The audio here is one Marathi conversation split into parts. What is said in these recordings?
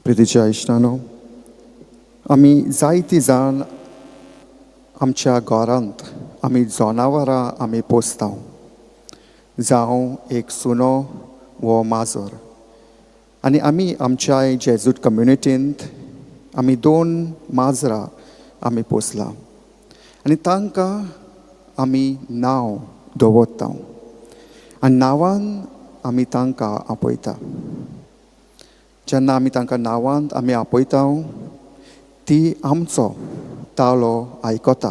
प्रितीच्या इश्टानो, आमी जायतीं जाण आमच्या घरांत आमी जनावरां आमी पोसतां, जावं एक सुनो वो माजर. आनी आमी आमच्या जेजूट कम्युनिटींत आमी 2 माजरां आमी पोसलां आनी तांकां आमी नांव दवरतां आनी नांवान आमी तांकां आपयता. जेन्ना आमी तांकां नांवांत आमी आपयतां, ती आमचो ताळो आयकता.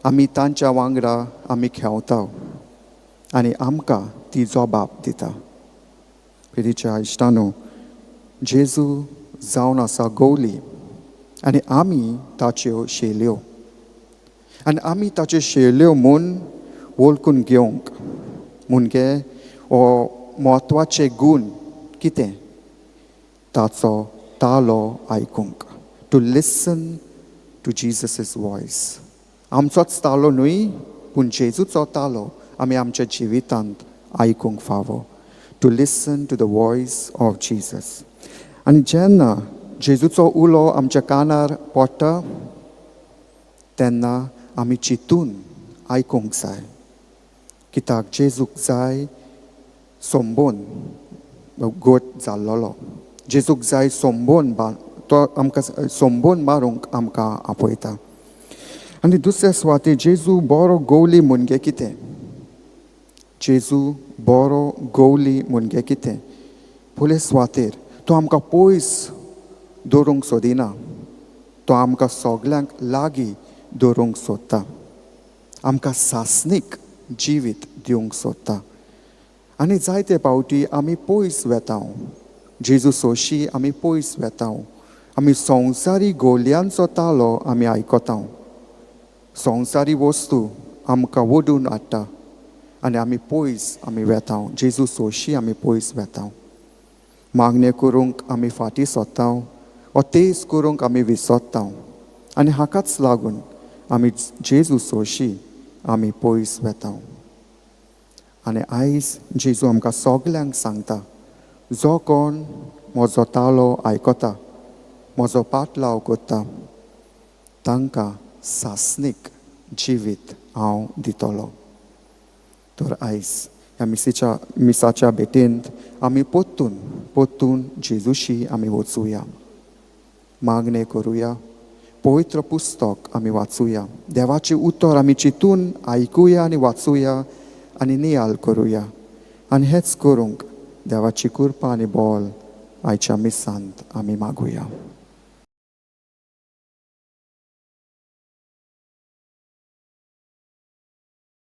आमी तांच्या वांगडा आमी खेवता आनी आमकां ती जबाब दिता. प्रितीच्या इश्टानो, जेजू जावन आसा गवली आनी आमी ताच्यो शेल्यो आनी आमी ताच्यो शेल्यो म्हूण वळखून घेवंक मुणगे हो म्हत्वाचे गूण कितें? ताचो ताळो आयकूंक. To listen to Jesus's voice. आमचोच ताळो न्हय, पूण जेजूचो ताळो आमी आमच्या जिवितांत आयकूंक फावो. To listen to the voice of Jesus. आनी जेन्ना जेजूचो उलो आमच्या कानार पडटा, तेन्ना आमी चिंतून आयकूंक जाय. कित्याक जेजूक जाय सोंबोन गोट जाल्लोलो. जेजूक जाय सोंबोन तो आमकां सोंबोन मारूंक आमकां आपयता. आनी दुसऱ्या सुवातेर जेजू बरो गवली मुणगे कितें? जेजू बरो गवली मुणगे कितें? पयले सुवातेर तो आमकां पयस दवरूंक सोदिना. तो आमकां सगल्यांक लागीं दवरूंक सोदता. आमकां सासणीक जिवीत दिवंक सोदता. आनी जायते फावटी आमी पयस वेतां. जेजू सोशी आमी पयस वेतां. आमी संवसारी गवल्यांचो ताळो आमी आयकतां. संवसारी वस्तू आमकां वडून हाडटा आनी आमी पयस आमी वेतां. जेजू सोशी आमी पयस वेतां. मागणें करूंक आमी फाटीं सरतां, वा तेज करूंक आमी विसरतां. आनी हाकाच लागून आमी जेजू सोशी आमी पयस वेतां. आनी आयज जेजू आमकां सगल्यांक सांगता, जो कोण म्हजो ताळो आयकता, म्हजो पाटलाव करता, तांकां सासणीक जिवीत हांव दितलो. तर आयज ह्या मिसाच्या भेटेंत आमी पोत्तून जेजूशी आमी वचुया. मागणें करुया. पवित्र पुस्तक आमी वाचुया. देवाचें उतर आमी चिंतून आयकुया आनी वाचुया आनी नियाल करुया. आनी हेंच करूंक देवाची कृपा आनी बोल आयच्या मिसांत आमी मागुया.